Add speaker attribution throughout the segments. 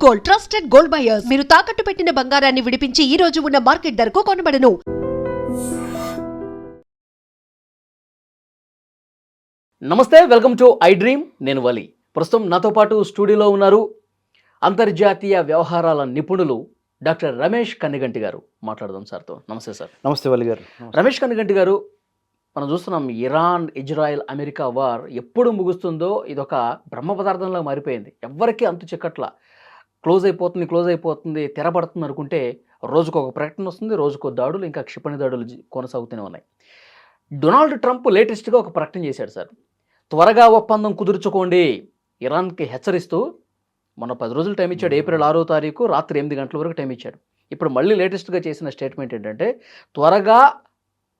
Speaker 1: Gold, trusted gold buyers. మీరు తాకట్టు పెట్టిన బంగారాన్ని విడిపించి ఈ రోజు ఉన్న మార్కెట్ ధరకు కొనబడను.
Speaker 2: నమస్తే, వెల్కమ్ టు ఐ డ్రీమ్. నేను వలి. ప్రస్తుతం నాతో పాటు స్టూడియోలో ఉన్నారు అంతర్జాతీయ వ్యవహారాల నిపుణులు డాక్టర్ రమేష్ కన్నిగంటి గారు. మాట్లాడదాం సార్తో. నమస్తే సార్.
Speaker 3: నమస్తే వలి గారు.
Speaker 2: రమేష్ కన్నిగంటి గారు, మనం చూస్తున్నాం ఇరాన్, ఇజ్రాయెల్, అమెరికా వార్ ఎప్పుడు ముగుస్తుందో ఇదొక బ్రహ్మ పదార్థంలా మారిపోయింది. ఎవ్వరికీ అంతు చిక్కట్లా. క్లోజ్ అయిపోతుంది, తెరపడుతుంది అనుకుంటే రోజుకు ఒక ప్రకటన వస్తుంది, రోజుకో దాడులు, ఇంకా క్షిపణి దాడులు కొనసాగుతూనే ఉన్నాయి. డొనాల్డ్ ట్రంప్ లేటెస్ట్గా ఒక ప్రకటన చేశాడు సార్. త్వరగా ఒప్పందం కుదుర్చుకోండి ఇరాన్కి హెచ్చరిస్తూ మొన్న 10 రోజులు టైం ఇచ్చాడు. ఏప్రిల్ 6వ తారీఖు రాత్రి 8 గంటల వరకు టైం ఇచ్చాడు. ఇప్పుడు మళ్ళీ లేటెస్ట్గా చేసిన స్టేట్మెంట్ ఏంటంటే,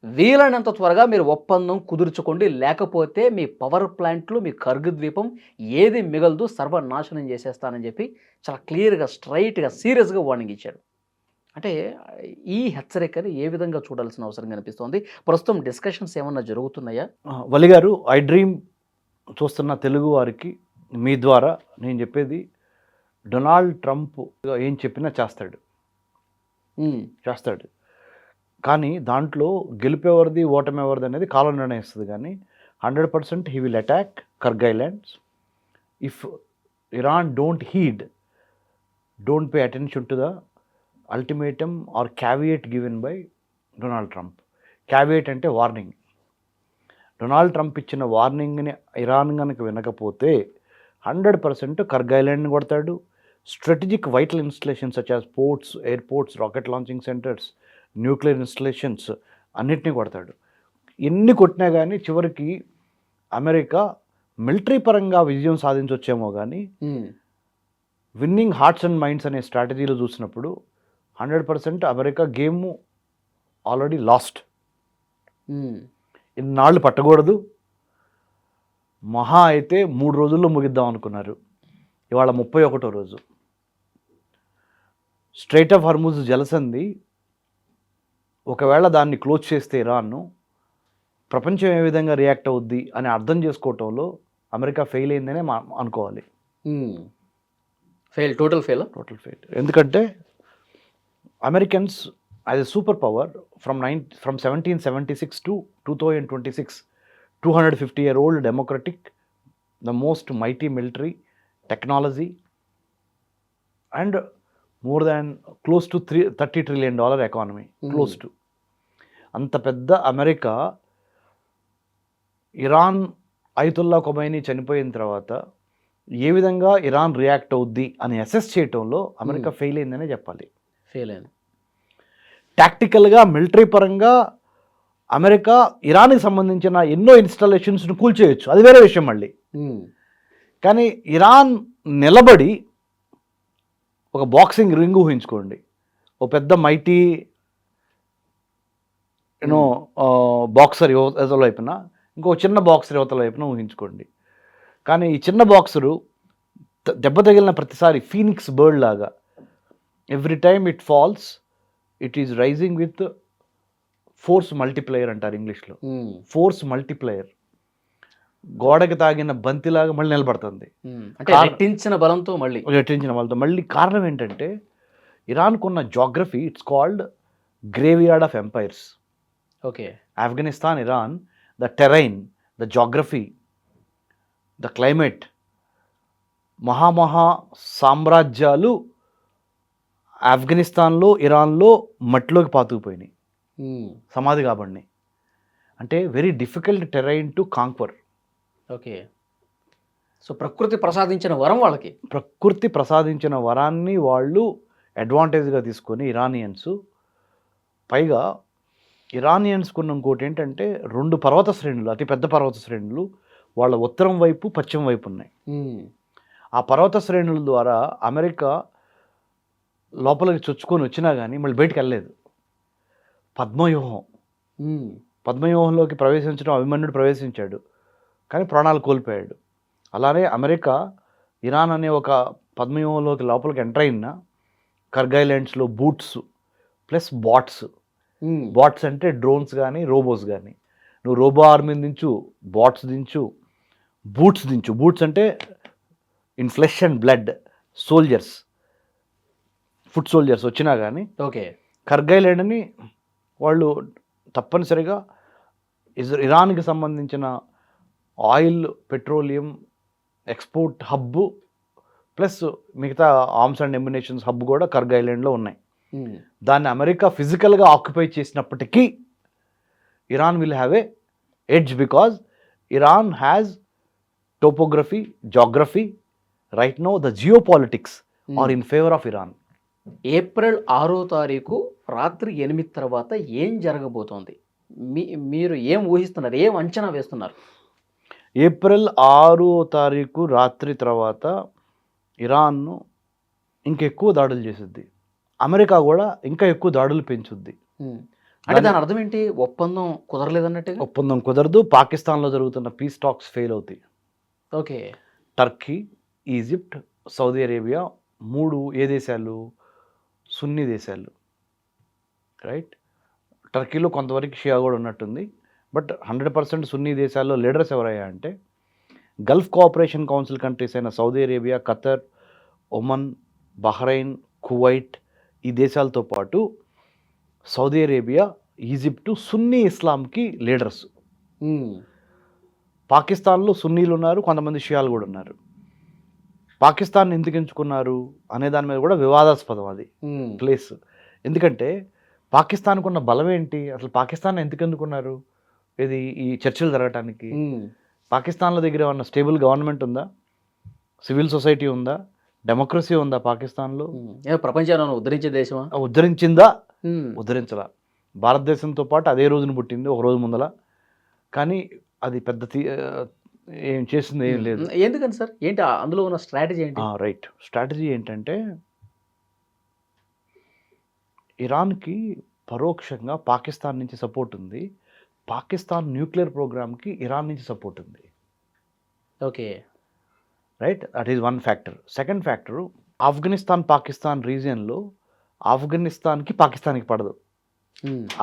Speaker 2: వీలైనంత త్వరగా మీరు ఒప్పందం కుదుర్చుకోండి, లేకపోతే మీ పవర్ ప్లాంట్లు, మీ కర్గ్ ద్వీపం ఏది మిగలదు, సర్వనాశనం చేసేస్తానని చెప్పి చాలా క్లియర్గా, స్ట్రైట్గా, సీరియస్గా వార్నింగ్ ఇచ్చాడు. అంటే ఈ హెచ్చరికని ఏ విధంగా చూడాల్సిన అవసరం కనిపిస్తోంది? ప్రస్తుతం డిస్కషన్స్ ఏమన్నా జరుగుతున్నాయా?
Speaker 3: వలి గారు, ఐ డ్రీమ్ చూస్తున్న తెలుగు వారికి మీ ద్వారా నేను చెప్పేది, డొనాల్డ్ ట్రంప్ ఏం చెప్పినా చేస్తాడు. కానీ దాంట్లో గెలిపేవరిది ఓటమెవరిది అనేది కాలం నిర్ణయిస్తుంది. కానీ 100% he will attack Kharg Islands if Iran don't pay attention to the ultimatum or caveat given by Donald Trump. Caveat అంటే వార్నింగ్. డొనాల్డ్ ట్రంప్ ఇచ్చిన వార్నింగ్ని ఇరాన్ కనుక వినకపోతే 100% కర్గ్ ఐలాండ్ని కొడతాడు. Strategic vital installations such as ports, airports, rocket launching centres, nuclear installations అన్నిటినీ కొడతాడు. ఎన్ని కొట్టినా కానీ చివరికి అమెరికా మిలిటరీ పరంగా విజయం సాధించవచ్చేమో కానీ విన్నింగ్ హార్ట్స్ అండ్ మైండ్స్ అనే స్ట్రాటజీలో చూసినప్పుడు 100% అమెరికా గేమ్ ఆల్రెడీ లాస్ట్. ఇన్నాళ్ళు పట్టకూడదు, మహా అయితే 3 రోజుల్లో ముగిద్దాం అనుకున్నారు. ఇవాళ 31వ రోజు. స్ట్రైట్ ఆఫ్ హార్ముజ్ జలసంధి ఒకవేళ దాన్ని క్లోజ్ చేస్తే ఇరాన్ను, ప్రపంచం ఏ విధంగా రియాక్ట్ అవుద్ది అని అర్థం చేసుకోవటంలో అమెరికా ఫెయిల్ అయిందనే అనుకోవాలి.
Speaker 2: Total fail.
Speaker 3: ఎందుకంటే Americans as a superpower from 1776 to 2026, 250-year-old democratic, the most mighty military, technology, and more than close to $30 trillion economy. Close to. అంత పెద్ద అమెరికా ఇరాన్ అయతుల్లా ఖొమైనీ చనిపోయిన తర్వాత ఏ విధంగా Iran react అవుద్ది అని assess చేయటంలో America fail అయిందనే చెప్పాలి.
Speaker 2: Fail అయింది.
Speaker 3: టాక్టికల్గా, మిలిటరీ పరంగా అమెరికా ఇరాన్కి సంబంధించిన ఎన్నో ఇన్స్టాలేషన్స్ను కూల్చేయచ్చు, అది వేరే విషయం మళ్ళీ. కానీ ఇరాన్ నిలబడి ఒక బాక్సింగ్ రింగ్ ఊహించుకోండి, ఒక పెద్ద మైటీ బాక్సర్ యువతల వైపున, ఇంకో చిన్న బాక్సర్ యువతల వైపున ఊహించుకోండి. కానీ ఈ చిన్న బాక్సరు దెబ్బ తగిలిన ప్రతిసారి ఫీనిక్స్ బర్డ్ లాగా every time it falls it is rising with force multiplier అంటారు ఇంగ్లీష్లో. Force multiplier. గోడకి తాగిన బంతిలాగా మళ్ళీ నిలబడుతుంది.
Speaker 2: రెట్టించిన బలంతో
Speaker 3: మళ్ళీ కారణం ఏంటంటే ఇరాన్కున్న geography, it's called graveyard of empires.
Speaker 2: Okay.
Speaker 3: Afghanistan, Iran, the terrain, the geography, the climate, మహామహా సామ్రాజ్యాలు ఆఫ్ఘనిస్తాన్లో, ఇరాన్లో మట్టిలోకి పాతుకుపోయినాయి, సమాధి కాబడినాయి. అంటే very difficult terrain to conquer.
Speaker 2: Okay. So ప్రకృతి ప్రసాదించిన వరం వాళ్ళకి.
Speaker 3: ప్రకృతి ప్రసాదించిన వరాన్ని వాళ్ళు అడ్వాంటేజ్గా తీసుకొని ఇరానియన్స్, పైగా ఇరానియన్స్కున్న ఇంకోటి ఏంటంటే 2 పర్వత శ్రేణులు, అతిపెద్ద పర్వత శ్రేణులు వాళ్ళ ఉత్తరం వైపు, పశ్చిమ వైపు ఉన్నాయి. ఆ పర్వత శ్రేణుల ద్వారా అమెరికా లోపలికి చొచ్చుకొని వచ్చినా కానీ మళ్ళీ బయటికి వెళ్ళలేదు. పద్మవ్యూహంలోకి ప్రవేశించడం అభిమన్యుడు ప్రవేశించాడు, కానీ ప్రాణాలు కోల్పోయాడు. అలానే అమెరికా ఇరాన్ అనే ఒక పద్మవ్యూహంలోకి లోపలికి ఎంటర్ అయిన కర్గ్ ఐలాండ్స్లో బూట్స్ ప్లస్ బాట్స్ అంటే డ్రోన్స్ కానీ రోబోస్ కానీ, నువ్వు రోబో ఆర్మీని దించు, బాట్స్ దించు, బూట్స్ అంటే in flesh and blood soldiers, foot soldiers వచ్చినా కానీ
Speaker 2: ఓకే.
Speaker 3: కర్గైల్ ల్యాండ్ని వాళ్ళు తప్పనిసరిగా ఇరాన్కి సంబంధించిన oil, petroleum export hub plus మిగతా ఆర్మ్స్ అండ్ ఎమ్యునేషన్స్ హబ్ కూడా కర్గ్ ఐలాండ్లో ఉన్నాయి. దాన్ని అమెరికా ఫిజికల్గా ఆక్యుపై చేసినప్పటికీ Iran will have a edge because Iran has topography, geography. Right know the Jio politics are in favour of Iran.
Speaker 2: April 6వ తారీఖు రాత్రి 8 తర్వాత ఏం జరగబోతోంది? మీరు ఏం ఊహిస్తున్నారు, ఏం అంచనా వేస్తున్నారు?
Speaker 3: ఏప్రిల్ 6వ తారీఖు రాత్రి తర్వాత ఇరాన్ను ఇంకెక్కువ దాడులు చేసిద్ది. అమెరికా కూడా ఇంకా ఎక్కువ దాడులు పెంచుద్ది.
Speaker 2: అంటే దాని అర్థం ఏంటి? ఒప్పందం కుదరలేదన్నట్టు.
Speaker 3: ఒప్పందం కుదరదు. పాకిస్తాన్లో జరుగుతున్న పీస్ టాక్స్ ఫెయిల్ అవుతాయి.
Speaker 2: Okay.
Speaker 3: Turkey, Egypt, Saudi Arabia 3 ఏ దేశాలు? సున్నీ దేశాలు. రైట్. టర్కీలో కొంతవరకు షియా కూడా ఉన్నట్టుంది. బట్ 100% సున్నీ దేశాల్లో లీడర్స్ ఎవరయ్యా అంటే గల్ఫ్ కోఆపరేషన్ కౌన్సిల్ కంట్రీస్ అయిన Saudi Arabia, Qatar, Oman, Bahrain, Kuwait ఈ దేశాలతో పాటు సౌదీ అరేబియా, ఈజిప్టు సున్నీ ఇస్లాంకి లీడర్స్. పాకిస్తాన్లో సున్నీలు ఉన్నారు, కొంతమంది షియాలు కూడా ఉన్నారు. పాకిస్తాన్ ఎందుకు ఎంచుకున్నారు అనే దాని మీద కూడా వివాదాస్పదం అది ప్లేస్. ఎందుకంటే పాకిస్తాన్కు ఉన్న బలం ఏంటి, అసలు పాకిస్తాన్ ఎందుకు ఎన్నుకున్నారు? ఇది ఈ చర్చలు జరగటానికి. పాకిస్తాన్లో దగ్గర ఉన్న స్టేబుల్ గవర్నమెంట్ ఉందా? సివిల్ సొసైటీ ఉందా? డెమోక్రసీ ఉందా పాకిస్తాన్లో?
Speaker 2: ప్రపంచాన్ని ఉద్ధరించే దేశమా?
Speaker 3: ఉద్ధరించిందా? ఉద్ధరించలా. భారతదేశంతో పాటు అదే రోజున పుట్టింది, ఒక రోజు ముందల. కానీ అది పెద్ద ఏం చేసింది ఏం లేదు.
Speaker 2: ఎందుకని సార్? ఏంటి అందులో ఉన్న స్ట్రాటజీ ఏంటి?
Speaker 3: రైట్. స్ట్రాటజీ ఏంటంటే ఇరాన్కి పరోక్షంగా పాకిస్తాన్ నుంచి సపోర్ట్ ఉంది. పాకిస్తాన్ న్యూక్లియర్ ప్రోగ్రామ్కి ఇరాన్ నుంచి సపోర్ట్ ఉంది.
Speaker 2: Okay.
Speaker 3: Right. That is one factor. Second factor Afghanistan Pakistan రీజియన్లో ఆఫ్ఘనిస్తాన్కి పాకిస్తాన్కి పడదు.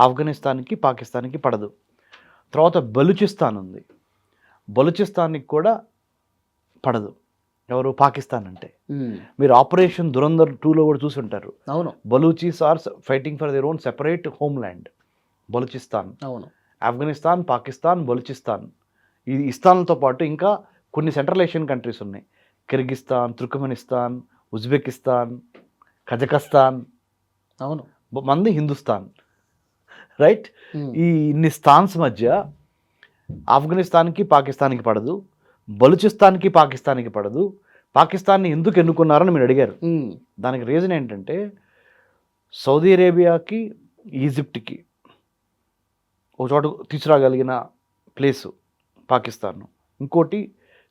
Speaker 3: ఆఫ్ఘనిస్తాన్కి పాకిస్తాన్కి పడదు. తర్వాత బలూచిస్తాన్ ఉంది. బలూచిస్తాన్కి కూడా పడదు. ఎవరు? పాకిస్తాన్ అంటే. మీరు ఆపరేషన్ దురంధర్ 2లో కూడా చూసి ఉంటారు.
Speaker 2: అవును.
Speaker 3: Baluchis are fighting for their own separate homeland. Baluchistan.
Speaker 2: అవును.
Speaker 3: ఆఫ్ఘనిస్తాన్, పాకిస్తాన్, బలూచిస్తాన్ ఈ ఇస్తాన్లతో పాటు ఇంకా కొన్ని సెంట్రల్ ఏషియన్ కంట్రీస్ ఉన్నాయి. Kyrgyzstan, Turkmenistan, Uzbekistan, Kazakhstan.
Speaker 2: అవును.
Speaker 3: మంది హిందుస్థాన్. రైట్. ఈ ఇన్ని స్థాన్స్ మధ్య ఆఫ్ఘనిస్తాన్కి పాకిస్తాన్కి పడదు, బలూచిస్తాన్కి పాకిస్తాన్కి పడదు. పాకిస్తాన్ని ఎందుకు ఎన్నుకున్నారని మీరు అడిగారు. దానికి రీజన్ ఏంటంటే సౌదీ అరేబియాకి, ఈజిప్ట్కి ఒక చోట తీసుకురాగలిగిన ప్లేసు పాకిస్తాన్. ఇంకోటి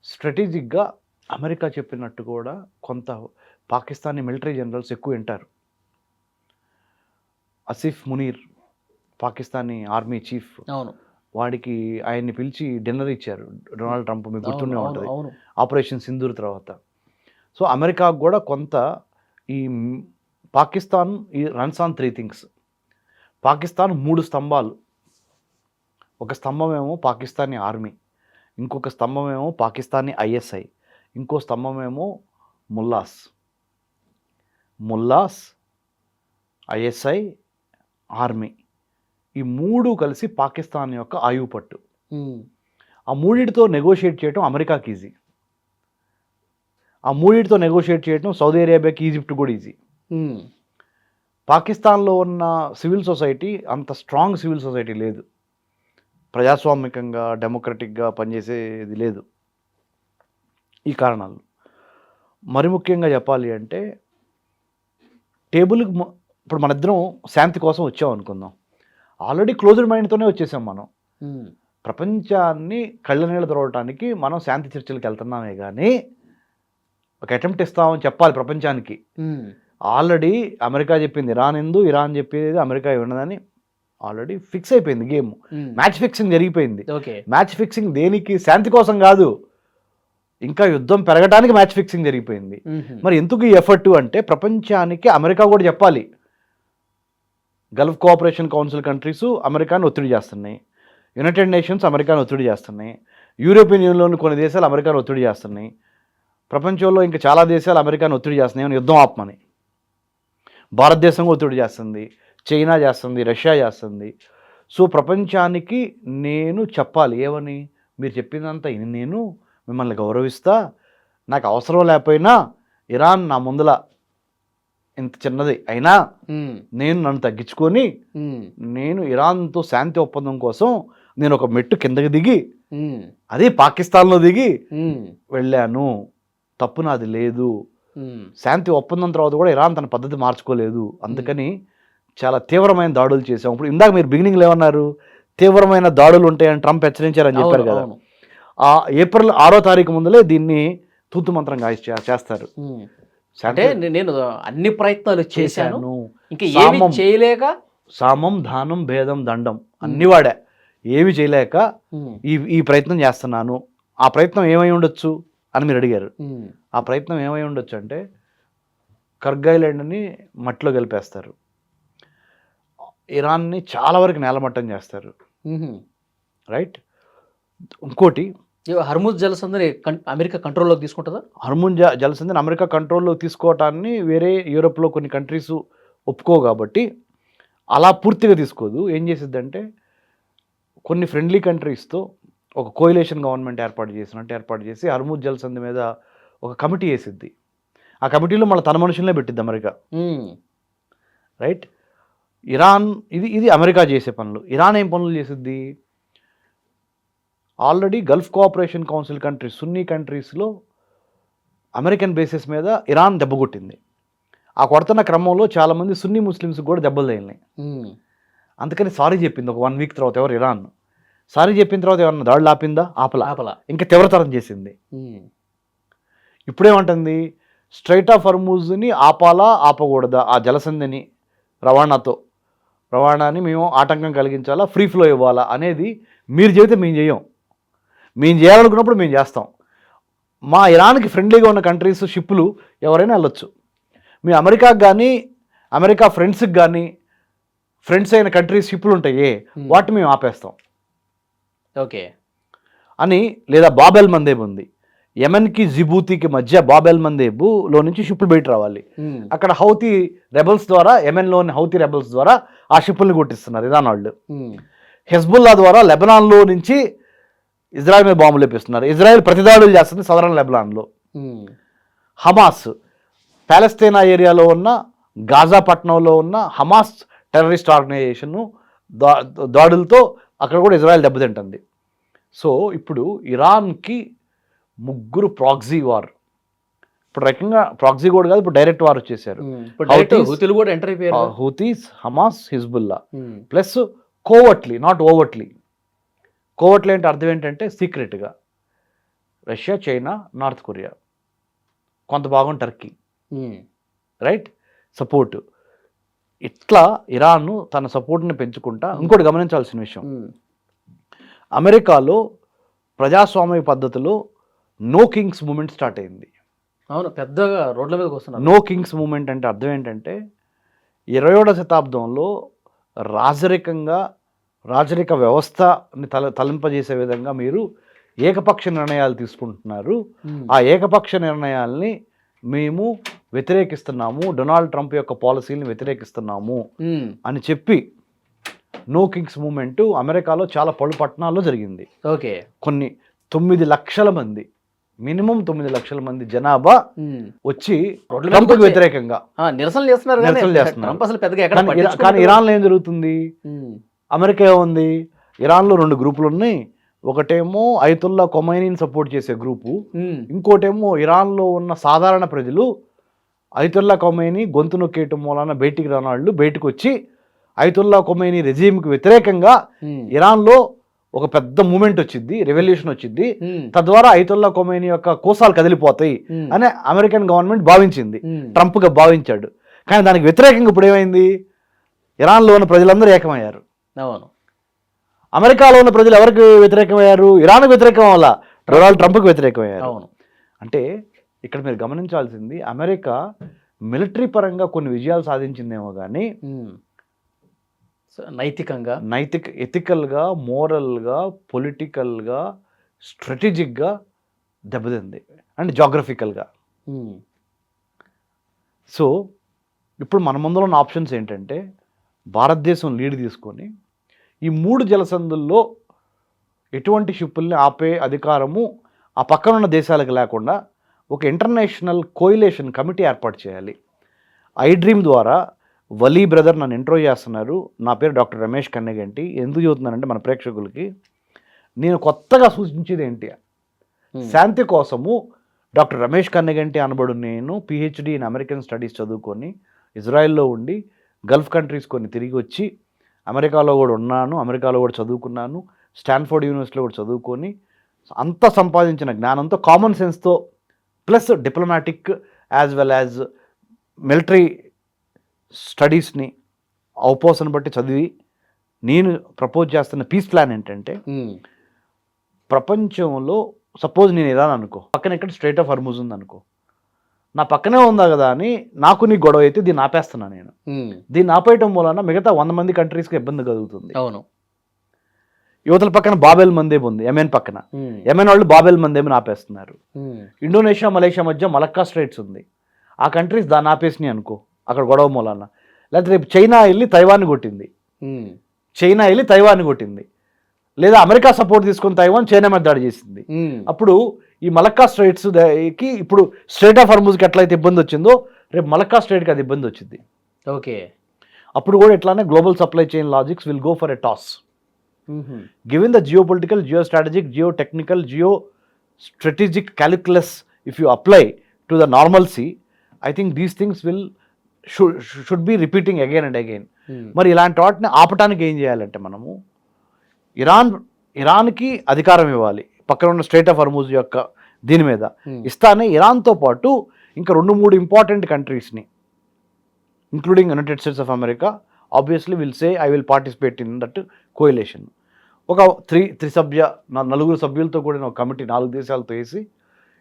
Speaker 3: స్ట్రాటజిక్గా అమెరికా చెప్పినట్టు కూడా కొంత పాకిస్తానీ మిలిటరీ జనరల్స్ ఎక్కువ వింటారు. Asif Munir Pakistani army chief.
Speaker 2: అవును.
Speaker 3: వాడికి ఆయన్ని పిలిచి డిన్నర్ ఇచ్చారు డొనాల్డ్ ట్రంప్. మీకు గుర్తుండే ఉంటుంది ఆపరేషన్ సింధూర్ తర్వాత. సో అమెరికాకు కూడా కొంత ఈ పాకిస్తాన్ ఈ రన్స్ ఆన్ 3 థింగ్స్. పాకిస్తాన్ 3 స్తంభాలు. ఒక స్తంభం ఏమో పాకిస్తానీ ఆర్మీ, ఇంకొక స్తంభం ఏమో పాకిస్తానీ ఐఎస్ఐ, ఇంకో స్తంభం ఏమో ముల్లాస్, ఐఎస్ఐ, ఆర్మీ. ఈ 3 కలిసి పాకిస్తాన్ యొక్క ఆయువు పట్టు. ఆ 3టితో నెగోషియేట్ చేయడం అమెరికాకి ఈజీ. ఆ 3టితో నెగోషియేట్ చేయడం సౌదీ అరేబియాకి, ఈజిప్ట్ కూడా ఈజీ. పాకిస్తాన్లో ఉన్న సివిల్ సొసైటీ అంత స్ట్రాంగ్ సివిల్ సొసైటీ లేదు. ప్రజాస్వామికంగా డెమోక్రటిక్గా పనిచేసేది లేదు. ఈ కారణాలు. మరి ముఖ్యంగా చెప్పాలి అంటే టేబుల్కి ఇప్పుడు మన ఇద్దరం శాంతి కోసం వచ్చాం అనుకుందాం. ఆల్రెడీ క్లోజ్డ్ మైండ్తోనే వచ్చేసాం మనం. ప్రపంచాన్ని కళ్ళ నీళ్ళు తొడవటానికి మనం శాంతి చర్చలకు వెళ్తున్నామే కానీ ఒక అటెంప్ట్ ఇస్తామని చెప్పాలి ప్రపంచానికి. ఆల్రెడీ అమెరికా చెప్పింది ఇరాన్ ఎందు, ఇరాన్ చెప్పేది అమెరికా ఇవ్వనదని ఆల్రెడీ ఫిక్స్ అయిపోయింది గేమ్. మ్యాచ్ ఫిక్సింగ్ జరిగిపోయింది. మ్యాచ్ ఫిక్సింగ్ దేనికి? శాంతి కోసం కాదు, ఇంకా యుద్ధం పెరగడానికి మ్యాచ్ ఫిక్సింగ్ జరిగిపోయింది. మరి ఎందుకు ఈ ఎఫర్ట్ అంటే ప్రపంచానికి అమెరికా కూడా చెప్పాలి. గల్ఫ్ కోఆపరేషన్ కౌన్సిల్ కంట్రీస్ అమెరికాని ఒత్తిడి చేస్తున్నాయి. యునైటెడ్ నేషన్స్ అమెరికాని ఒత్తిడి చేస్తున్నాయి. యూరోపియన్ యూనియన్లోని కొన్ని దేశాలు అమెరికాని ఒత్తిడి చేస్తున్నాయి. ప్రపంచంలో ఇంకా చాలా దేశాలు అమెరికాని ఒత్తిడి చేస్తున్నాయి యుద్ధం ఆపమని. భారతదేశం ఒత్తిడి చేస్తుంది, చైనా చేస్తుంది, రష్యా చేస్తుంది. సో ప్రపంచానికి నేను చెప్పాలి ఏమని, మీరు చెప్పిందంతా నేను మిమ్మల్ని గౌరవిస్తా, నాకు అవసరం లేకపోయినా ఇరాన్ నా ముందల ఇంత చిన్నది అయినా నేను నన్ను తగ్గించుకొని నేను ఇరాన్తో శాంతి ఒప్పందం కోసం నేను ఒక మెట్టు కిందకి దిగి అది పాకిస్తాన్లో దిగి వెళ్ళాను, తప్పు నాది లేదు. శాంతి ఒప్పందం తర్వాత కూడా ఇరాన్ తన పద్ధతి మార్చుకోలేదు, అందుకని చాలా తీవ్రమైన దాడులు చేశాం. ఇప్పుడు ఇందాక మీరు బిగినింగ్లో ఏమన్నారు, తీవ్రమైన దాడులు ఉంటాయని ట్రంప్ హెచ్చరించారని చెప్పారు కదా. ఆ ఏప్రిల్ 6వ తారీఖు ముందలే దీన్ని తూతు మంత్రంగా చేస్తారు.
Speaker 2: అంటే నేను అన్ని ప్రయత్నాలు చేశాను, ఇంకా ఏమీ చేయలేక
Speaker 3: సామం దానం భేదం దండం అన్ని వాడా, ఏమి చేయలేక ఈ ప్రయత్నం చేస్తున్నాను. ఆ ప్రయత్నం ఏమై ఉండొచ్చు అని మీరు అడిగారు. ఆ ప్రయత్నం ఏమై ఉండొచ్చు అంటే కర్గ్ ఐలాండ్ని మట్టిలో కలిపేస్తారు, ఇరాన్ని చాలా వరకు నేలమట్టం చేస్తారు, రైట్. ఇంకోటి
Speaker 2: హర్ముజ్ జలసంధిని అమెరికా కంట్రోల్లోకి తీసుకుంటుందా?
Speaker 3: హర్ముజ్ జలసంధిని అమెరికా కంట్రోల్లో తీసుకోవటాన్ని వేరే యూరోప్లో కొన్ని కంట్రీస్ ఒప్పుకో కాబట్టి అలా పూర్తిగా తీసుకోదు. ఏం చేసిద్దంటే కొన్ని ఫ్రెండ్లీ కంట్రీస్తో ఒక కోయిలేషన్ గవర్నమెంట్ ఏర్పాటు చేసి హర్ముజ్ జలసంధి మీద ఒక కమిటీ వేసిద్ది. ఆ కమిటీలో మళ్ళీ తన మనుషులనే పెట్టిద్ది అమెరికా, రైట్. ఇరాన్ ఇది అమెరికా చేసే పనులు. ఇరాన్ ఏం పనులు చేసిద్ది, already Gulf cooperation council countries సున్నీ కంట్రీస్లో అమెరికన్ బేసిస్ మీద ఇరాన్ దెబ్బ కొట్టింది. ఆ కొడుతున్న క్రమంలో చాలామంది సున్నీ ముస్లిమ్స్ కూడా దెబ్బలు తగిలినాయి. అందుకని సారీ చెప్పింది ఒక 1 వీక్ తర్వాత. ఎవరు? ఇరాన్. సారీ చెప్పిన తర్వాత ఏమన్నా దాడులు ఆపిందా? ఆపలా. ఇంకా తీవ్రతరం చేసింది. ఇప్పుడేమంటుంది, స్ట్రైట్ ఆఫ్ హర్ముజ్ని ఆపాలా ఆపకూడదా, ఆ జలసంధిని రవాణాని మేము ఆటంకం కలిగించాలా, ఫ్రీ ఫ్లో ఇవ్వాలా అనేది మీరు చెబితే మేము చేయం, మేము చేయాలనుకున్నప్పుడు మేము చేస్తాం. మా ఇరాన్కి ఫ్రెండ్లీగా ఉన్న కంట్రీస్ షిప్పులు ఎవరైనా వెళ్ళొచ్చు, మీ అమెరికాకి కానీ అమెరికా ఫ్రెండ్స్కి కానీ ఫ్రెండ్స్ అయిన కంట్రీస్ షిప్పులు ఉంటాయి, వాటిని మేము ఆపేస్తాం
Speaker 2: ఓకే
Speaker 3: అని. లేదా బాబెల్ మందేబ్ ఉంది, యెమెన్కి జిబూతికి మధ్య బాబెల్ మందేబులో నుంచి షిప్పులు బయట రావాలి. అక్కడ హౌతీ రెబల్స్ ద్వారా, యెమెన్లోని హౌతీ రెబల్స్ ద్వారా ఆ షిప్పుల్ని కొట్టిస్తున్నారు ఇరాన్ వాళ్ళు. హెజ్బుల్లా ద్వారా లెబనాన్లో నుంచి ఇజ్రాయెల్ మీద బాంబులు లేపిస్తున్నారు. ఇజ్రాయెల్ ప్రతిదాడులు చేస్తుంది సదరన్ లెబనాన్లో. హమాస్ పాలస్తీనా ఏరియాలో ఉన్న గాజా పట్టణంలో ఉన్న హమాస్ టెర్రరిస్ట్ ఆర్గనైజేషన్ దాడులతో అక్కడ కూడా ఇజ్రాయెల్ దెబ్బతింటుంది. సో ఇప్పుడు ఇరాన్కి 3 ప్రాక్సీ వార్, ఇప్పుడు రకంగా ప్రాక్సీ కూడా కాదు, ఇప్పుడు డైరెక్ట్ వార్ వచ్చేసారు. Houthis, Hamas, Hezbollah plus covertly, not overtly. Covertly అంటే అర్థం ఏంటంటే సీక్రెట్గా రష్యా, చైనా, నార్త్ కొరియా, కొంత భాగం టర్కీ, రైట్, సపోర్టు. ఇట్లా ఇరాన్ తన సపోర్ట్ని పెంచుకుంటా. ఇంకోటి గమనించాల్సిన విషయం, అమెరికాలో ప్రజాస్వామ్య పద్ధతిలో నో కింగ్స్ మూమెంట్ స్టార్ట్ అయింది.
Speaker 2: అవును, పెద్దగా రోడ్ల మీదకి వస్తున్నారు.
Speaker 3: నో కింగ్స్ మూమెంట్ అంటే అర్థం ఏంటంటే 21వ శతాబ్దంలో రాజరిక వ్యవస్థని తలింపజేసే విధంగా మీరు ఏకపక్ష నిర్ణయాలు తీసుకుంటున్నారు. ఆ ఏకపక్ష నిర్ణయాల్ని మేము వ్యతిరేకిస్తున్నాము, డొనాల్డ్ ట్రంప్ యొక్క పాలసీని వ్యతిరేకిస్తున్నాము అని చెప్పి నో కింగ్స్ మూమెంట్ అమెరికాలో చాలా పలు పట్టణాల్లో జరిగింది.
Speaker 2: ఓకే,
Speaker 3: కొన్ని 9 లక్షల మంది, మినిమం 9 లక్షల మంది జనాభా వచ్చి ట్రంప్కి వ్యతిరేకంగా
Speaker 2: నిరసనలు చేస్తున్నారు. కానీ
Speaker 3: ఇరాన్లో ఏం జరుగుతుంది, అమెరికా ఏముంది, ఇరాన్లో 2 గ్రూపులు ఉన్నాయి. ఒకటేమో అయతుల్లా ఖొమైనీని సపోర్ట్ చేసే గ్రూపు, ఇంకోటేమో ఇరాన్లో ఉన్న సాధారణ ప్రజలు అయతుల్లా ఖొమైనీ గొంతు నొక్కేయటం మూలాన బయటికి రాని వాళ్ళు బయటకు వచ్చి అయతుల్లా ఖొమైనీ రెజీమ్కి వ్యతిరేకంగా ఇరాన్లో ఒక పెద్ద మూమెంట్ వచ్చింది, రెవల్యూషన్ వచ్చింది. తద్వారా అయతుల్లా ఖొమైనీ యొక్క కోసాలు కదిలిపోతాయి అని అమెరికన్ గవర్నమెంట్ భావించింది, ట్రంప్గా భావించాడు. కానీ దానికి వ్యతిరేకంగా ఇప్పుడు ఏమైంది, ఇరాన్లో ఉన్న ప్రజలందరూ ఏకమయ్యారు.
Speaker 2: అవును,
Speaker 3: అమెరికాలో ఉన్న ప్రజలు ఎవరికి వ్యతిరేకమయ్యారు, ఇరాన్కు వ్యతిరేకం వల్ల డొనాల్డ్ ట్రంప్కి వ్యతిరేకమయ్యారు.
Speaker 2: అవును,
Speaker 3: అంటే ఇక్కడ మీరు గమనించాల్సింది, అమెరికా మిలిటరీ పరంగా కొన్ని విజయాలు సాధించిందేమో కానీ
Speaker 2: నైతికంగా,
Speaker 3: ఎథికల్గా, మోరల్గా, పొలిటికల్గా, స్ట్రాటజిక్గా దెబ్బతింది అండ్ జాగ్రఫికల్గా. సో ఇప్పుడు మన ముందులో ఉన్న ఆప్షన్స్ ఏంటంటే భారతదేశం లీడ్ తీసుకొని ఈ 3 జలసంధుల్లో ఎటువంటి షిప్పుల్ని ఆపే అధికారము ఆ పక్కన ఉన్న దేశాలకు లేకుండా ఒక ఇంటర్నేషనల్ కోయిలేషన్ కమిటీ ఏర్పాటు చేయాలి. ఐ డ్రీమ్ ద్వారా వలీ బ్రదర్ నన్ను ఇంట్రో చేస్తున్నారు. నా పేరు డాక్టర్ రమేష్ కన్నెగంటి. ఎందుకు చెబుతున్నానంటే మన ప్రేక్షకులకి నేను కొత్తగా సూచించేది ఏంటి, శాంతి కోసము డాక్టర్ రమేష్ కన్నెగంటి అనబడు నేను పిహెచ్డి ఇన్ అమెరికన్ స్టడీస్ చదువుకొని ఇజ్రాయెల్లో ఉండి గల్ఫ్ కంట్రీస్ కొన్ని తిరిగి వచ్చి అమెరికాలో కూడా ఉన్నాను, అమెరికాలో కూడా చదువుకున్నాను, స్టాన్ఫోర్డ్ యూనివర్సిటీలో కూడా చదువుకొని అంత సంపాదించిన జ్ఞానంతో కామన్ సెన్స్తో plus diplomatic as well as military స్టడీస్ని అవపోసన బట్టి చదివి నేను ప్రపోజ్ చేస్తున్న పీస్ ప్లాన్ ఏంటంటే ప్రపంచంలో సపోజ్ నేను ఇరాన్ అనుకో, పక్కన ఇక్కడ స్ట్రైట్ ఆఫ్ హర్ముజ్ ఉంది అనుకో, నా పక్కనే ఉందా కదా అని నాకు నీ గొడవ అయితే దీన్ని ఆపేస్తున్నా నేను. దీన్ని ఆపేయటం వలన మిగతా 100 మంది కంట్రీస్కి ఇబ్బంది కలుగుతుంది.
Speaker 2: అవును.
Speaker 3: యువతల పక్కన బాబెల్ మందేబ్ ఉంది, యెమెన్ పక్కన. యెమెన్ వాళ్ళు బాబెల్ మందేబ్ని ఆపేస్తున్నారు. ఇండోనేషియా మలేషియా మధ్య మలక్కా స్ట్రైట్స్ ఉంది, ఆ కంట్రీస్ దాన్ని ఆపేసినాయి అనుకో అక్కడ గొడవ మూలాన. లేకపోతే రేపు చైనా వెళ్ళి తైవాన్ని కొట్టింది, లేదా అమెరికా సపోర్ట్ తీసుకుని తైవాన్ చైనా మీద దాడి చేసింది. అప్పుడు ఈ మలక్కా స్ట్రైట్స్కి ఇప్పుడు స్ట్రైట్ ఆఫ్ హర్ముజ్కి ఎట్లయితే ఇబ్బంది వచ్చిందో రేపు మలక్కా స్ట్రైట్కి అది ఇబ్బంది వచ్చింది.
Speaker 2: ఓకే.
Speaker 3: అప్పుడు కూడా ఇట్లానే global supply chain logics will go for a toss. Given the geopolitical, geostrategic, geotechnical, geostrategic calculus if you apply to the normalcy, I think these things should be repeating again and again. మరి ఇలాంటి వాటిని ఆపటానికి ఏం చేయాలంటే మనము ఇరాన్కి అధికారం ఇవ్వాలి పక్కన ఉన్న స్ట్రైట్ ఆఫ్ హర్ముజ్ యొక్క దీని మీద ఇస్తానే. ఇరాన్తో పాటు ఇంకా 2-3 ఇంపార్టెంట్ కంట్రీస్ని including United States of America obviously will say I will participate in that coalition. ఒక 4 సభ్యులతో కూడిన ఒక కమిటీ 4 దేశాలతో వేసి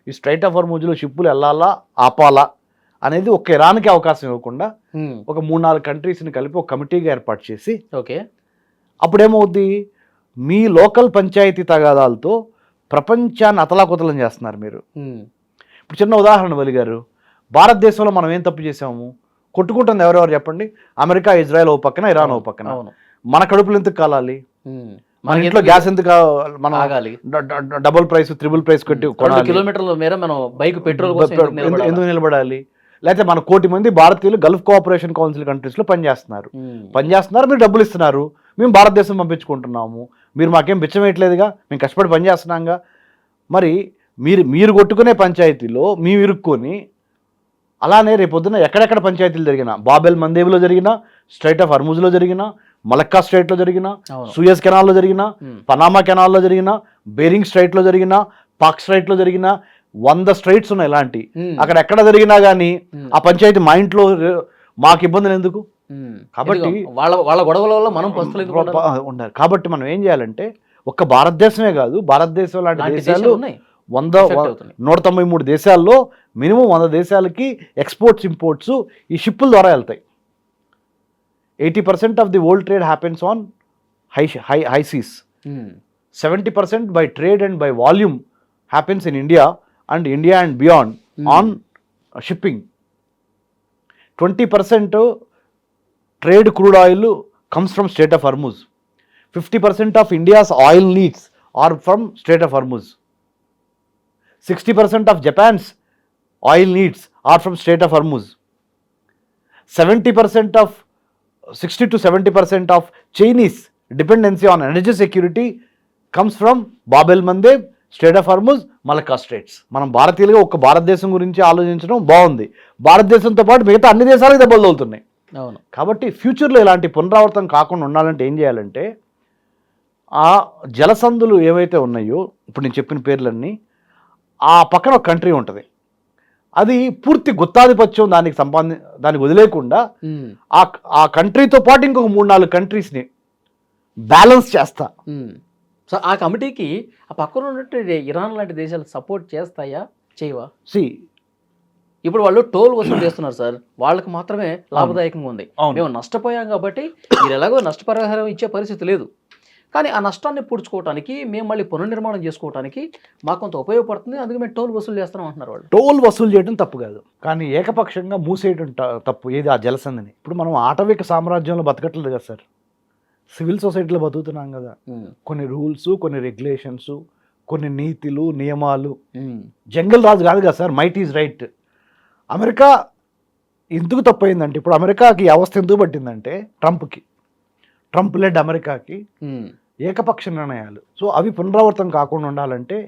Speaker 3: ఈ స్ట్రైట్ ఆఫ్ హర్ముజ్లో షిప్పులు వెళ్ళాలా ఆపాలా అనేది ఒక ఇరాన్కి అవకాశం ఇవ్వకుండా ఒక 3-4 కంట్రీస్ని కలిపి ఒక కమిటీగా ఏర్పాటు చేసి,
Speaker 2: ఓకే,
Speaker 3: అప్పుడేమవుద్ది, మీ లోకల్ పంచాయతీ తగాదాలతో ప్రపంచాన్ని అతలాకుతలం చేస్తున్నారు మీరు. ఇప్పుడు చిన్న ఉదాహరణ వలి గారు, భారతదేశంలో మనం ఏం తప్పు చేసాము? కొట్టుకుంటుంది ఎవరెవరు చెప్పండి? అమెరికా ఇజ్రాయెల్ ఓ పక్కన, ఇరాన్ ఓ పక్కన. మన కడుపులు ఎందుకు కాలాలి? మన ఇంట్లో గ్యాస్ ఎందుకు మనం డబుల్ ప్రైస్, త్రిబుల్ ప్రైస్ కొట్టి
Speaker 2: కిలోమీటర్ల మేర మనం బైక్ పెట్రోల్
Speaker 3: ఎందుకు నిలబడాలి? లేకపోతే మన 1 కోటి మంది భారతీయులు గల్ఫ్ కోఆపరేషన్ కౌన్సిల్ కంట్రీస్లో పనిచేస్తున్నారు, మీరు డబ్బులు ఇస్తున్నారు, మేము భారతదేశం పంపించుకుంటున్నాము, మీరు మాకేం బిచ్చమేయట్లేదుగా, మేము కష్టపడి పనిచేస్తున్నాంగా. మరి మీరు కొట్టుకునే పంచాయతీలో మేము ఇరుక్కొని, అలానే రేపొద్దున ఎక్కడెక్కడ పంచాయతీలు జరిగినా, బాబెల్ మందేబ్లో జరిగినా, స్ట్రైట్ ఆఫ్ హర్ముజ్లో జరిగినా, మలక్కా స్ట్రైట్లో జరిగినా, సూయజ్ కెనాల్లో జరిగినా, పనామా కెనాల్లో జరిగినా, బేరింగ్ స్ట్రైట్లో జరిగినా, పాక్ స్ట్రైట్లో జరిగినా, 100 స్ట్రైట్స్ ఉన్నాయి ఇలాంటి. అక్కడ ఎక్కడ జరిగినా కానీ ఆ పంచాయతీ మా ఇంట్లో మాకు ఇబ్బందులు ఎందుకు? కాబట్టి
Speaker 2: వాళ్ళ గొడవల వల్ల మనం
Speaker 3: ఉండాలి. కాబట్టి మనం ఏం చేయాలంటే ఒక్క భారతదేశమే కాదు, భారతదేశం లాంటి దేశాలు 193 దేశాల్లో మినిమం 100 దేశాలకి ఎక్స్పోర్ట్స్ ఇంపోర్ట్స్ ఈ షిప్పుల ద్వారా వెళ్తాయి. 80% of the world trade happens on high seas. 70% by trade and by volume happens in India and beyond on shipping. 20% trade crude oil comes from Strait of Hormuz. 50% of India's oil needs are from Strait of Hormuz. 60% of Japan's oil needs are from Strait of Hormuz. 60 to 70% of Chinese dependency on energy security comes from Bab el Mandeb, straight of Hormuz, Malacca Strides. మనం భారతీయులుగా ఒక భారతదేశం గురించి ఆలోచించడం బాగుంది, భారతదేశంతో పాటు మిగతా అన్ని దేశాలకు దెబ్బలు తగులుతున్నాయి.
Speaker 2: అవును.
Speaker 3: కాబట్టి ఫ్యూచర్లో ఇలాంటి పునరావృతం కాకుండా ఉండాలంటే ఏం చేయాలంటే, ఆ జలసంధులు ఏవైతే ఉన్నాయో ఇప్పుడు నేను చెప్పిన పేర్లన్నీ, ఆ పక్కన ఒక కంట్రీ ఉంటుంది, అది పూర్తి గుత్తాధిపత్యం దానికి వదిలేకుండా ఆ కంట్రీతో పాటు ఇంకొక 3-4 కంట్రీస్ని బ్యాలెన్స్ చేస్తా.
Speaker 2: సో ఆ కమిటీకి ఆ పక్కన ఉన్నట్టు ఇరాన్ లాంటి దేశాలు సపోర్ట్ చేస్తాయా, చేయవా? ఇప్పుడు వాళ్ళు టోల్ వసూలు చేస్తున్నారు సార్, వాళ్ళకి మాత్రమే లాభదాయకంగా ఉంది. మేము నష్టపోయాం కాబట్టి మీరు ఎలాగో నష్టపరిహారం ఇచ్చే పరిస్థితి లేదు. కానీ ఆ నష్టాన్ని పూడ్చుకోవడానికి మేము మళ్ళీ పునర్నిర్మాణం చేసుకోవడానికి మాకు కొంత ఉపయోగపడుతుంది, అందుకే మేము టోల్ వసూలు చేస్తున్నాం అంటున్నారు వాళ్ళు.
Speaker 3: టోల్ వసూలు చేయడం తప్పు కాదు, కానీ ఏకపక్షంగా మూసేయడం తప్పు. ఏది ఆ జలసంధిని. ఇప్పుడు మనం ఆటవిక సామ్రాజ్యంలో బతకట్లేదు కదా సార్, సివిల్ సొసైటీలో బతుకుతున్నాం కదా. కొన్ని రూల్స్, కొన్ని రెగ్యులేషన్స్, కొన్ని నీతులు, నియమాలు. జంగల్ రాజు కాదు కదా sir, might is right. America ఎందుకు తప్పయిందంటే, ఇప్పుడు అమెరికాకి ఈ అవస్థ ఎందుకు పట్టిందంటే ట్రంప్ లెడ్ అమెరికాకి ఏకపక్ష నిర్ణయాలు. సో అవి పునరావృతం కాకుండా ఉండాలంటే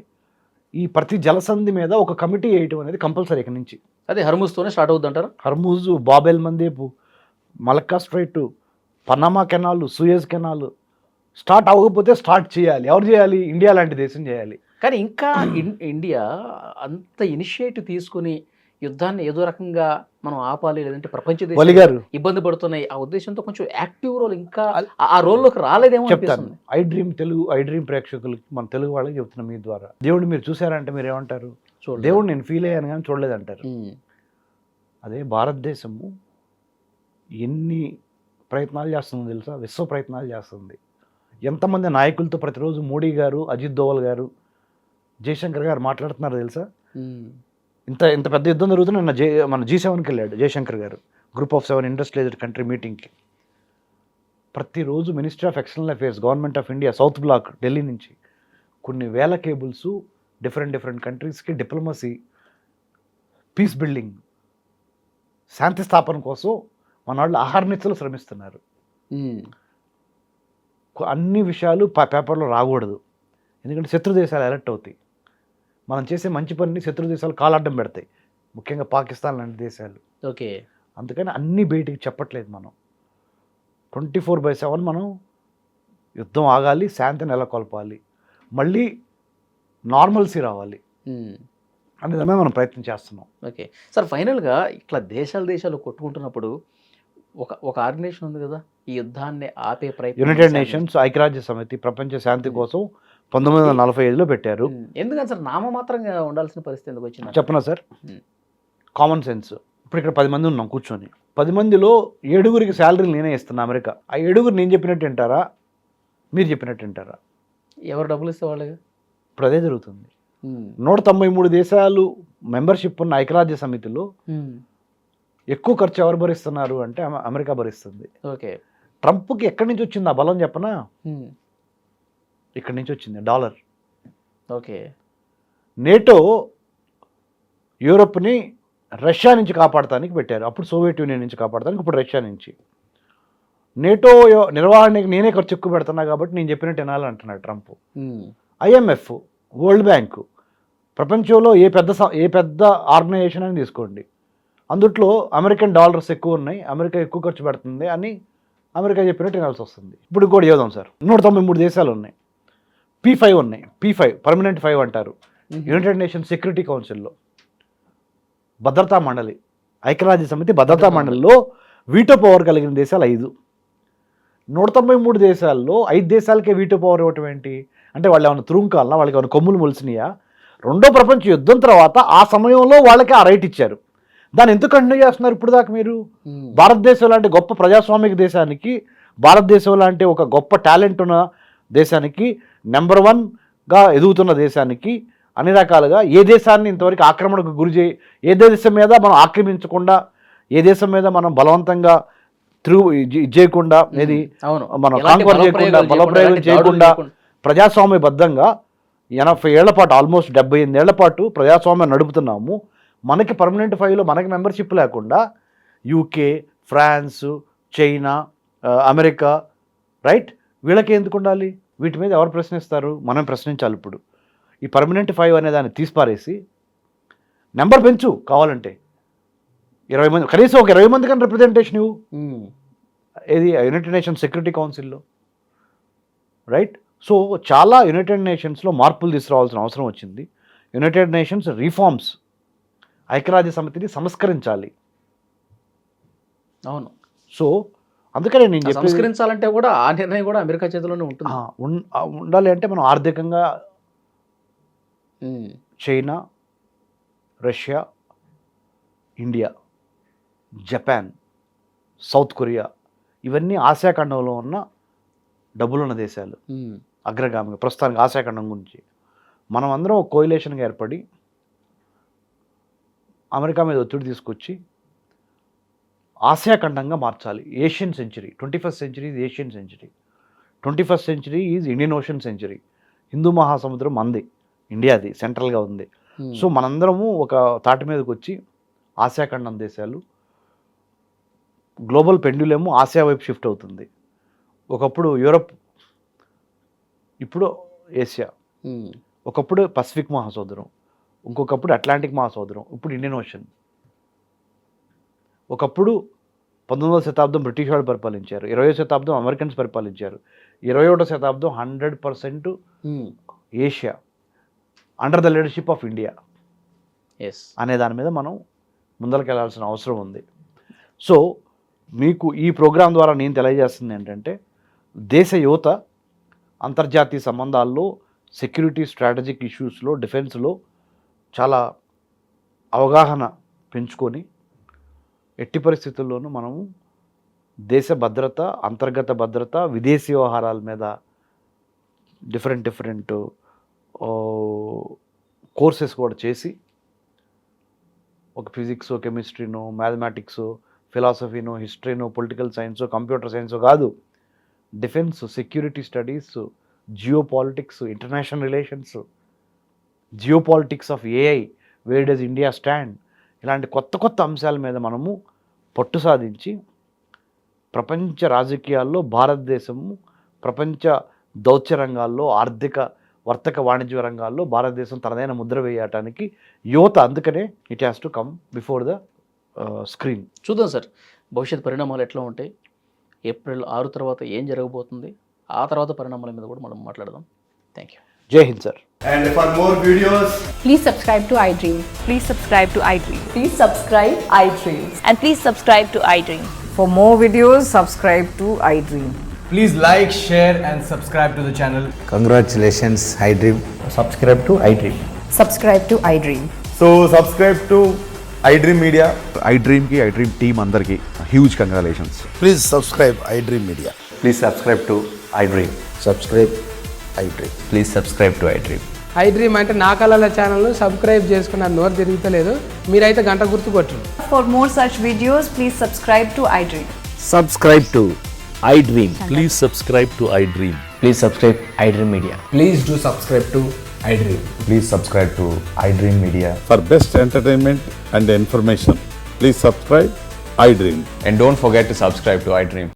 Speaker 3: ఈ ప్రతి జలసంధి మీద ఒక కమిటీ వేయటం అనేది కంపల్సరీ ఇక్కడి నుంచి.
Speaker 2: అదే హర్ముజ్తోనే స్టార్ట్ అవుద్ది అంటారు.
Speaker 3: Hormuz, Bab el Mandeb, Malacca strait, Panama canal, Suez canal start అవ్వకపోతే స్టార్ట్ చేయాలి. ఎవరు చేయాలి? ఇండియా లాంటి దేశం చేయాలి.
Speaker 2: కానీ ఇంకా ఇండియా అంత ఇనిషియేటివ్ తీసుకుని యుద్ధాన్ని ఏదో రకంగా మనం ఆపాలి, లేదంటే ప్రపంచ దేశాలు ఇబ్బంది పడుతున్నాయి ఆ ఉద్దేశంతో కొంచెం యాక్టివ్ రోల్ ఇంకా ఆ రోల్లోకి రాలేదేమో
Speaker 3: చెప్తాను. ఐ డ్రీమ్ ప్రేక్షకులకి, మన తెలుగు వాళ్ళకి చెప్తున్నాం మీ ద్వారా. దేవుడు మీరు చూసారంటే మీరు ఏమంటారు? దేవుడు నేను ఫీల్ అయ్యాను కానీ చూడలేదంటారు. అదే భారతదేశము ఎన్ని ప్రయత్నాలు చేస్తుందో తెలుసా? విశ్వ ప్రయత్నాలు చేస్తుంది. ఎంతమంది నాయకులతో ప్రతిరోజు మోడీ గారు, అజిత్ దోవల్ గారు, జయశంకర్ గారు మాట్లాడుతున్నారు తెలుసా? ఇంత పెద్ద యుద్ధం జరుగుతుంది. మన G7కి వెళ్ళాడు జయశంకర్ గారు, గ్రూప్ ఆఫ్ 7 ఇండస్ట్రియలైజ్డ్ కంట్రీ మీటింగ్కి. ప్రతిరోజు Ministry of External Affairs, Government of India, South Block Delhi నుంచి కొన్ని వేల కేబుల్స్ డిఫరెంట్ కంట్రీస్కి డిప్లొమసీ, పీస్ బిల్డింగ్, శాంతి స్థాపన కోసం మన వాళ్ళు ఆహారనిచ్చలు శ్రమిస్తున్నారు. అన్ని విషయాలు పేపర్లో రాకూడదు, ఎందుకంటే శత్రు దేశాలు అలర్ట్ అవుతాయి. మనం చేసే మంచి పనిని శత్రు దేశాలు కాలడ్డం పెడతాయి, ముఖ్యంగా పాకిస్తాన్ లాంటి దేశాలు.
Speaker 2: ఓకే,
Speaker 3: అందుకని అన్నీ బయటికి చెప్పట్లేదు. మనం 24/7 మనం యుద్ధం ఆగాలి, శాంతి నెలకొల్పాలి, మళ్ళీ నార్మల్సీ రావాలి అనేది మనం ప్రయత్నం చేస్తున్నాం.
Speaker 2: ఓకే సార్, ఫైనల్గా ఇట్లా దేశాలు కొట్టుకుంటున్నప్పుడు ఒక ఆర్గనైజేషన్ ఉంది కదా ఈ యుద్ధాన్ని ఆపే ప్రయత్నం,
Speaker 3: యునైటెడ్ నేషన్స్, ఐక్యరాజ్య సమితి ప్రపంచ శాంతి కోసం 1945లో పెట్టారు.
Speaker 2: ఎందుకని సార్ నామమాత్రంగా ఉండాల్సిన పరిస్థితి ఎందుకు వచ్చింది
Speaker 3: చెప్పనా సార్? Common sense. ఇప్పుడు ఇక్కడ 10 మంది ఉన్నాం కూర్చొని, 10 మందిలో 7గురికి శాలరీలు నేనే ఇస్తున్నా అమెరికా. ఆ 7గురు నేను చెప్పినట్టు వింటారా, మీరు చెప్పినట్టు వింటారా?
Speaker 2: ఎవరు డబ్బులు ఇస్తే వాళ్ళగా?
Speaker 3: ఇప్పుడు అదే జరుగుతుంది. 193 దేశాలు మెంబర్షిప్ ఉన్న ఐక్యరాజ్య సమితిలో ఎక్కువ ఖర్చు ఎవరు భరిస్తున్నారు అంటే అమెరికా భరిస్తుంది.
Speaker 2: ఓకే,
Speaker 3: ట్రంప్కి ఎక్కడి నుంచి వచ్చింది ఆ బలం చెప్పనా? ఇక్కడి నుంచి వచ్చింది, డాలర్.
Speaker 2: ఓకే,
Speaker 3: నేటో యూరోప్ని రష్యా నుంచి కాపాడటానికి పెట్టారు, అప్పుడు సోవియట్ యూనియన్ నుంచి కాపాడటానికి, ఇప్పుడు రష్యా నుంచి. నేటో నిర్వహణకి నేనే ఖర్చు ఎక్కువ పెడుతున్నా కాబట్టి నేను చెప్పినట్టు వినాలంటున్నాడు ట్రంప్. IMF, వరల్డ్ బ్యాంకు, ప్రపంచంలో ఏ పెద్ద ఆర్గనైజేషన్ అని తీసుకోండి, అందుట్లో అమెరికన్ డాలర్స్ ఎక్కువ ఉన్నాయి, అమెరికా ఎక్కువ ఖర్చు పెడుతుంది అని అమెరికా చెప్పినట్టు వినాల్సి వస్తుంది. ఇప్పుడు కూడా చూద్దాం సార్, 193 దేశాలు ఉన్నాయి, P5 ఉన్నాయి, P5 పర్మనెంట్ 5 అంటారు, యునైటెడ్ నేషన్స్ సెక్యూరిటీ కౌన్సిల్లో, భద్రతా మండలి, ఐక్యరాజ్య సమితి భద్రతా మండలిలో వీటో పవర్ కలిగిన దేశాలు 5. 193 దేశాల్లో 5 దేశాలకే వీటో పవర్ ఇవ్వటం ఏంటి అంటే వాళ్ళు ఏమైనా తురుంకాలనా, వాళ్ళకి ఏమైనా కొమ్ములు మొలిసినాయా? రెండో ప్రపంచ యుద్ధం తర్వాత ఆ సమయంలో వాళ్ళకి ఆ రైట్ ఇచ్చారు, దాన్ని ఎందుకు కంటిన్యూ చేస్తున్నారు ఇప్పుడు దాకా మీరు? భారతదేశం లాంటి గొప్ప ప్రజాస్వామిక దేశానికి, భారతదేశం లాంటి ఒక గొప్ప టాలెంట్ ఉన్న దేశానికి, నెంబర్ 1గా ఎదుగుతున్న దేశానికి అన్ని రకాలుగా ఏ దేశాన్ని ఇంతవరకు ఆక్రమణకు గురి చేయి, ఏ దేశం మీద మనం ఆక్రమించకుండా, ఏ దేశం మీద మనం బలవంతంగా చేయకుండా, ఏది మనం కాంక్వర్ చేయకుండా, బలప్రయోగం చేయకుండా, ప్రజాస్వామ్యబద్ధంగా 80 ఏళ్ల పాటు, ఆల్మోస్ట్ 78 ఏళ్ల పాటు ప్రజాస్వామ్యం నడుపుతున్నాము. మనకి పర్మనెంట్ 5లో మనకి మెంబర్షిప్ లేకుండా UK, France, China, America, right, వీళ్ళకి ఎందుకు ఉండాలి? వీటి మీద ఎవరు ప్రశ్నిస్తారు? మనం ప్రశ్నించాలి. ఇప్పుడు ఈ పర్మనెంట్ 5 అనే దాన్ని తీసిపారేసి నెంబర్ పెంచు, కావాలంటే 20 మంది, కనీసం ఒక 20 మంది కానీ రిప్రజెంటేషన్ ఇవ్వు, ఏది యునైటెడ్ నేషన్స్ సెక్యూరిటీ కౌన్సిల్లో, రైట్. సో చాలా యునైటెడ్ నేషన్స్లో మార్పులు తీసుకురావాల్సిన అవసరం వచ్చింది. యునైటెడ్ నేషన్స్ రిఫార్మ్స్, ఐక్యరాజ్య సమితిని సంస్కరించాలి.
Speaker 2: అవును.
Speaker 3: సో అందుకనే నేను చెప్పి
Speaker 2: సంస్కరించాలంటే కూడా ఆ నిర్ణయం కూడా అమెరికా చేతిలోనే ఉంటుంది.
Speaker 3: ఉండాలి అంటే మనం ఆర్థికంగా China, Russia, India, Japan, south Korea, ఇవన్నీ ఆసియా ఖండంలో ఉన్న డబ్బులున్న దేశాలు అగ్రగామిగా ప్రస్తుతానికి ఆసియాఖండం గురించి మనం అందరం ఒక కోయిలేషన్గా ఏర్పడి అమెరికా మీద ఒత్తిడి తీసుకొచ్చి ఆసియాఖండంగా మార్చాలి. Asian century, 21st century is Asian century, 21st century is Indian ocean century. Hindu మహాసముద్రం మంది, ఇండియాది సెంట్రల్గా ఉంది. సో మనందరము ఒక తాటి మీదకి వచ్చి ఆసియాఖండం దేశాలు, గ్లోబల్ పెండ్యులేమో ఆసియా వైపు షిఫ్ట్ అవుతుంది. ఒకప్పుడు యూరప్, ఇప్పుడు ఏషియా, ఒకప్పుడు పసిఫిక్ మహాసముద్రం, ఇంకొకప్పుడు అట్లాంటిక్ మహాసముద్రం, ఇప్పుడు ఇండియన్ ఓషన్. ఒకప్పుడు 19వ శతాబ్దం బ్రిటిష్ వాళ్ళు పరిపాలించారు, 20వ శతాబ్దం అమెరికన్స్ పరిపాలించారు, 21వ శతాబ్దం 100% Asia under the leadership of India అనే దాని మీద మనం ముందరికి వెళ్ళాల్సిన అవసరం ఉంది. సో మీకు ఈ ప్రోగ్రాం ద్వారా నేను తెలియజేస్తుంది ఏంటంటే, దేశ యువత అంతర్జాతీయ సంబంధాల్లో, సెక్యూరిటీ స్ట్రాటజిక్ ఇష్యూస్లో, డిఫెన్స్లో చాలా అవగాహన పెంచుకొని ఎట్టి పరిస్థితుల్లోనూ మనము దేశ భద్రత, అంతర్గత భద్రత, విదేశీ వ్యవహారాల మీద డిఫరెంట్ కోర్సెస్ కూడా చేసి, ఒక ఫిజిక్స్, కెమిస్ట్రీనో, మ్యాథమెటిక్స్, ఫిలాసఫీనో, హిస్టరీనో, పొలిటికల్ సైన్సో, కంప్యూటర్ సైన్సో కాదు, defence, security studies, geo politics, international relations, geo politics of AI, where does India stand, ఇలాంటి కొత్త అంశాల మీద మనము పట్టు సాధించి ప్రపంచ రాజకీయాల్లో భారతదేశము, ప్రపంచ దౌత్య రంగాల్లో, ఆర్థిక వర్తక వాణిజ్య రంగాల్లో భారతదేశం తనదైన ముద్ర వేయటానికి యువత, అందుకనే it has to come before the screen.
Speaker 2: చూద్దాం సార్, భవిష్యత్ పరిణామాలు ఎట్లా ఉంటాయి, ఏప్రిల్ 6 తర్వాత ఏం జరగబోతుంది, ఆ తర్వాత పరిణామాల మీద కూడా మనం మాట్లాడదాం. Thank you.
Speaker 3: Jai Hind sir.
Speaker 4: And for more videos,
Speaker 5: Please subscribe to iDream.
Speaker 6: Please subscribe to iDream.
Speaker 5: Please subscribe iDream.
Speaker 6: And please subscribe to iDream.
Speaker 7: For more videos, subscribe to iDream.
Speaker 4: please like, share and subscribe to the channel.
Speaker 8: Congratulations, iDream.
Speaker 4: Subscribe to iDream.
Speaker 5: Subscribe to iDream.
Speaker 4: So subscribe to iDream Media.
Speaker 9: iDream ki iDream team andarki huge congratulations.
Speaker 8: Please subscribe iDream Media.
Speaker 4: Please subscribe to iDream.
Speaker 8: Subscribe iDream.
Speaker 4: Please subscribe to iDream.
Speaker 10: iDream అంటే నా కళల ఛానల్ను subscribe చేసుకున్న నోరు తిరుగుతలేదు, మీరైతే గంట గుర్తు కొట్టండి.
Speaker 6: For more such videos, please subscribe to iDream.
Speaker 8: Subscribe to iDream.
Speaker 11: Please subscribe to iDream.
Speaker 4: Please subscribe iDream Media. Please do subscribe to iDream.
Speaker 9: Please subscribe to iDream Media.
Speaker 11: For best entertainment and information, please subscribe iDream.
Speaker 4: And don't forget to subscribe to iDream.